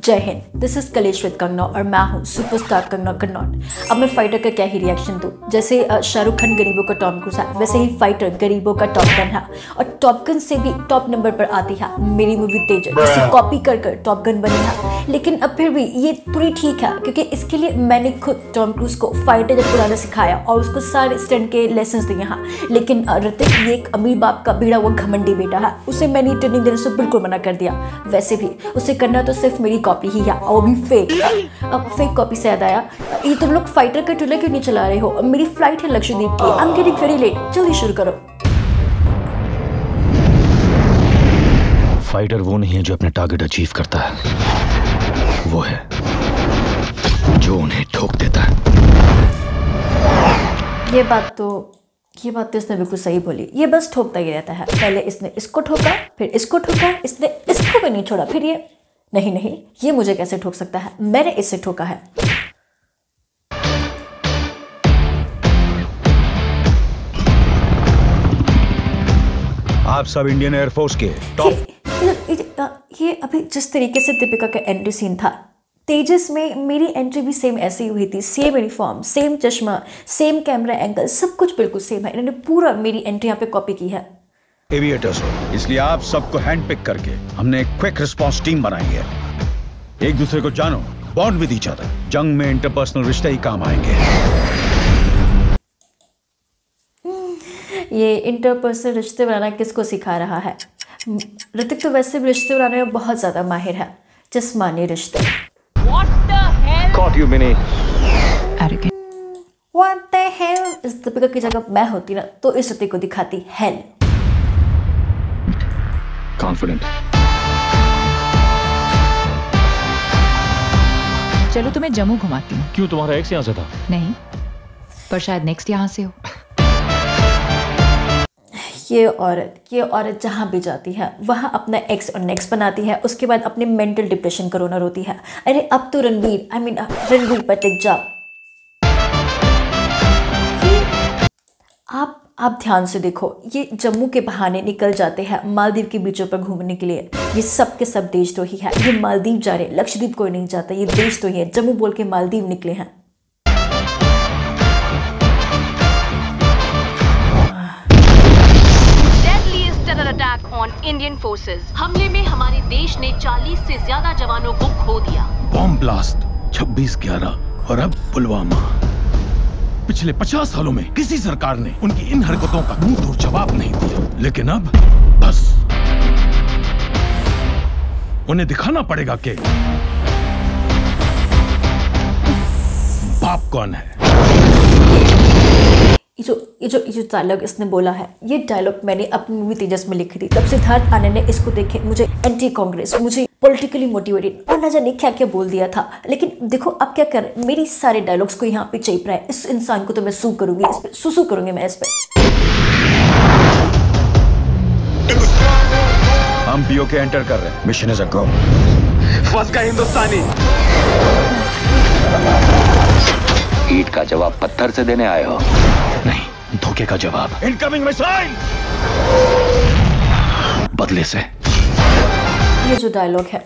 जय Hind, this is कलेश with Kangana और मैं हूँ सुपरस्टार कंगना कन्नौट। अब मैं फाइटर का क्या ही रिएक्शन दूँ। जैसे शाहरुख खान गरीबों का टॉम क्रूज है, वैसे ही फाइटर गरीबों का टॉप गन है और टॉप गन से भी टॉप नंबर पर आती है मेरी मूवी तेजस, जिसे कॉपी कर टॉप गन बनी है। लेकिन अब फिर भी ये थोड़ी ठीक है क्योंकि इसके लिए मैंने खुद टॉम क्रूज को फाइटर जब पुराना सिखाया और उसको सारे स्टंट के लेसन्स दिए हैं। लेकिन ऋतिक ये एक अमीर बाप का भिड़ा हुआ घमंडी बेटा है, उसे मैंने ट्रेनिंग देने से बिल्कुल मना कर दिया। वैसे भी उसे करना तो सिर्फ मेरी कॉपी ही है और वो भी फेक। अब फेक कॉपी से याद आया, ये तुम लोग फाइटर का ट्रेलर क्यों नहीं चला रहे हो? मेरी फ्लाइट है लक्षद्वीप की, I am getting very late, जल्दी शुरू करो। फाइटर वो नहीं है जो अपने टारगेट अचीव करता है, वो है जो उन्हें ठोक देता है। ये बात तो इसने बिल्कुल सही बोली। ये बस ठोकता ही रहता है। पहले इसने इसको ठोका, फिर इसको ठोका, इसने इसको भी नहीं छोड़ा, फिर ये नहीं, ये मुझे कैसे ठोक सकता है? मैंने इससे ठोका है। आप सब इंडियन एयरफोर्स के टॉप। ये अभी जिस तरीके से दीपिका का एंट्री सीन था तेजस में, मेरी एंट्री भी सेम ऐसे ही हुई थी। सेम यूनिफॉर्म, सेम चश्मा, सेम कैमरा एंगल, सब कुछ बिल्कुल सेम है। इन्होंने पूरा मेरी एंट्री यहाँ पे कॉपी की है। एविएटर्स हो, इसलिए आप सबको हैंड पिक करके हमने एक क्विक रिस्पांस टीम बनाई है। एक दूसरे को जानो, बॉन्ड विद ईच अदर। जंग में इंटरपर्सनल रिश्ते ही काम आएंगे। ये इंटरपर्सनल रिश्ते बनाना किसको सिखा रहा है? ऋतिक तो वैसे भी रिश्ते बनाने में बहुत ज्यादा माहिर है। जिस्मानी रिश्ते। Caught you, Minnie. Arrogant. What the hell? इस दीपिका की जगह मैं होती ना तो इस ऋतिक को दिखाती हेल। Confident. चलो तुम्हें जम्मू घुमाती हूँ। क्यों, तुम्हारा एक्स यहाँ से था? नहीं, पर शायद नेक्स्ट यहाँ से हो। ये औरत जहाँ भी जाती है वहाँ अपना एक्स और नेक्स्ट बनाती है, उसके बाद अपने मेंटल डिप्रेशन का रोना रोती है। अरे अब तो रणवीर पर टिक जा। आप ध्यान से देखो, ये जम्मू के बहाने निकल जाते हैं मालदीव के बीचों पर घूमने के लिए। ये सब के सब देशद्रोही है। ये मालदीव जा रहे, लक्षद्वीप कोई नहीं जाता, ये देशद्रोही है। जम्मू बोल के मालदीव निकले हैं। Attack on Indian forces. हमले में हमारे देश ने 40 से ज्यादा जवानों को खो दिया। बॉम्ब ब्लास्ट 26/11 और अब पुलवामा। पिछले 50 सालों में किसी सरकार ने उनकी इन हरकतों का मुंह तोड़ जवाब नहीं दिया, लेकिन अब बस उन्हें दिखाना पड़ेगा कि बाप कौन है। ये जो डायलॉग इसने बोला है, ये डायलॉग मैंने अपनी मूवी तेजस में लिखी थी। तब सिद्धार्थ आनंद ने इसको देखे मुझे एंटी कांग्रेस, मुझे पॉलिटिकली मोटिवेटेड और न जाने क्या क्या बोल दिया था। लेकिन देखो अब क्या कर, मेरी सारे डायलॉग्स को यहाँ पे चेप रहा है। इस इंसान को तो मैं सू करूंगी, इस पे सुसु करूंगी मैं इस पे। हम पीओके एंटर कर रहे हैं। मिशन इज अ गो। फंस गए हिंदुस्तानी। ईंट का जवाब पत्थर से देने आए हो? नहीं, धोखे का जवाब। इनकमिंग मिसाइल बदले से। ये जो डायलॉग है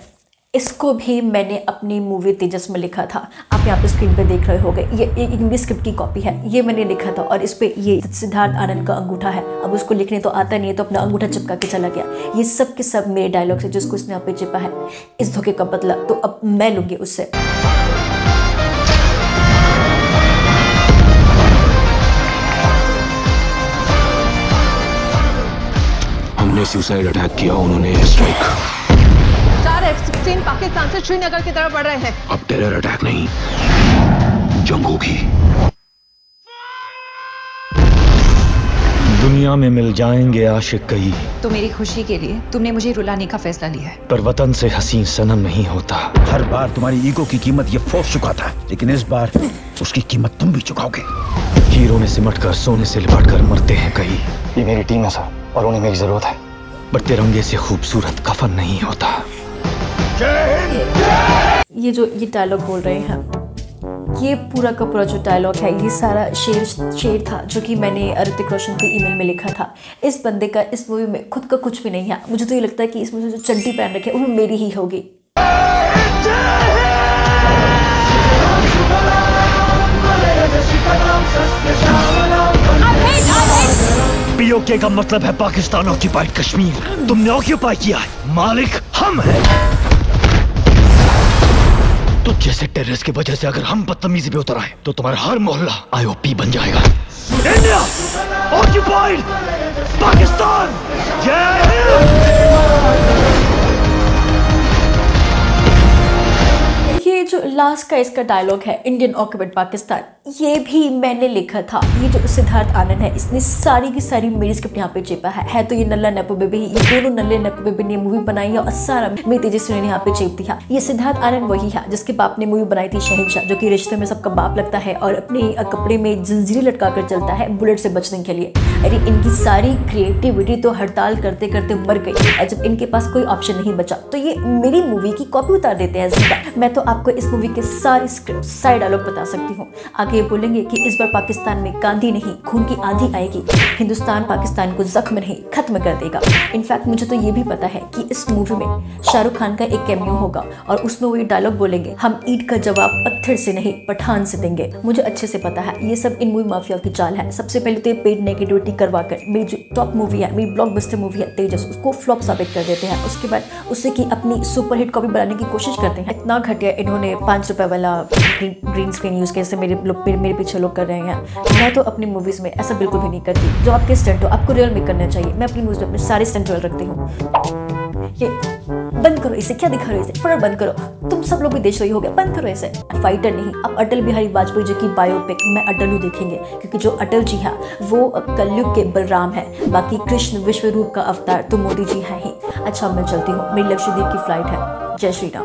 इसको भी मैंने अपनी मूवी तेजस में लिखा था। आप यहाँ पे स्क्रीन पे देख रहे होंगे, ये एक इंग्लिश स्क्रिप्ट की कॉपी है। ये मैंने लिखा था और इस पे ये सिद्धार्थ आनंद का अंगूठा है। अब उसको लिखने तो आता नहीं है तो अपना अंगूठा चिपका के चला गया। ये सब के सब मेरे डायलॉग है जिसको इसने यहाँ पे चिपा है। इस धोखे का बदला तो अब मैं लूंगी उससे। हमने सुसाइड अटैक किया, उन्होंने एयर स्ट्राइक। 4 F-16 पाकिस्तान से श्रीनगर की तरफ बढ़ रहे हैं। अब टेरर अटैक नहीं, जंग होगी। दुनिया में मिल जाएंगे आशिक कई, तो मेरी खुशी के लिए तुमने मुझे रुलाने का फैसला लिया है। पर वतन से हसीन सनम नहीं होता। हर बार तुम्हारी ईगो की कीमत ये फौज चुकाता है, लेकिन इस बार उसकी कीमत तुम भी चुकाओगे। हीरो ने सिमट कर सोने से लिपट कर मरते हैं कई। ये मेरी टीम है सर, और उन्हें मेरी जरूरत है। पर तिरंगे से खूबसूरत कफन नहीं होता। ये डायलॉग बोल रहे हैं, ये पूरा का पूरा जो डायलॉग है, ये सारा शेर था जो कि मैंने ऋतिक रोशन को ईमेल में लिखा था। इस बंदे का इस मूवी में खुद का कुछ भी नहीं है। मुझे तो ये लगता है कि इसमें जो चड्डी पहन रखी है वो मेरी ही होगी। पीओके का मतलब है पाकिस्तान ऑक्यूपाइड कश्मीर। तुमने ऑक्यूपाई किया है, मालिक हम हैं। तो जैसे टेररिस्ट की वजह से अगर हम बदतमीजी पे उतर आए तो तुम्हारा हर मोहल्ला आईओपी बन जाएगा। India occupied Pakistan. जय हिंद। ये जो लास्ट का इसका डायलॉग है इंडियन ऑक्यूपाइड पाकिस्तान, ये भी मैंने लिखा था। ये जो सिद्धार्थ आनंद है इसने सारी की सारी मेरी स्क्रिप्ट यहाँ पे चेपा है तो ये नल्ला नेपो बेबी ही। ये दोनों नल्ले नेपो बेबी ने मूवी बनाई है और सारा मेरी तेजस्वी ने यहाँ पे चेप दिया। ये सिद्धार्थ आनंद वही है जिसके बाप ने मूवी बनाई थी शहंशाह, जो कि रिश्ते में सबका बाप लगता है और अपने कपड़े में जंजीरें लटका कर चलता है बुलेट से बचने के लिए। अरे इनकी सारी क्रिएटिविटी तो हड़ताल करते करते मर गई और जब इनके पास कोई ऑप्शन नहीं बचा तो ये मेरी मूवी की कॉपी उतार देते हैं सीधा। मैं तो आपको इस मूवी के सारे स्क्रिप्ट सारे डायलॉग बता सकती हूँ। आगे बोलेंगे कि इस बार पाकिस्तान में गांधी नहीं खून की आंधी आएगी, हिंदुस्तान पाकिस्तान को जख्म नहीं खत्म कर देगा। इनफैक्ट मुझे तो ये भी पता है कि इस मूवी में शाहरुख खान का एक कैमियो होगा और उसमें वो ये डायलॉग बोलेंगे, हम ईंट का जवाब पत्थर से नहीं पठान से देंगे। मुझे अच्छे से पता है ये सब इन मूवी माफिया की चाल है। सबसे पहले तो ये पेड नेगेटिविटी करवाकर मेरी जो टॉप मूवी है, मेरी ब्लॉकबस्टर मूवी है तेजस, उसको फ्लॉप साबित कर देते हैं। उसके बाद उससे की अपनी सुपरहिट कॉपी बनाने की कोशिश करते हैं। इतना घटिया इन्होंने 5 रुपए वाला ग्रीन स्क्रीन यूज कैसे मेरे पीछे लोग कर रहे हैं। मैं तो अपनी मूवीज में ऐसा बिल्कुल भी नहीं करती। जो आपके स्टंट हो आपको रियल में करना चाहिए। मैं अपनी मूवीज में अपने सारे स्टंट रियल रखती हूँ। ये बंद करो इसे, क्या दिखा रहे हो इसे, फटाफट बंद करो। तुम सब लोग भी देश रही हो गया, बंद करो इसे। फाइटर नहीं, अब अटल बिहारी वाजपेयी जी की बायोपिक मैं अटलू देखेंगे, क्योंकि जो अटल जी है वो कलयुग के बलराम है, बाकी कृष्ण विश्व रूप का अवतार तो मोदी जी है ही। अच्छा मैं चलती हूँ, मेरी लक्षद्वीप की फ्लाइट है। जय श्री राम।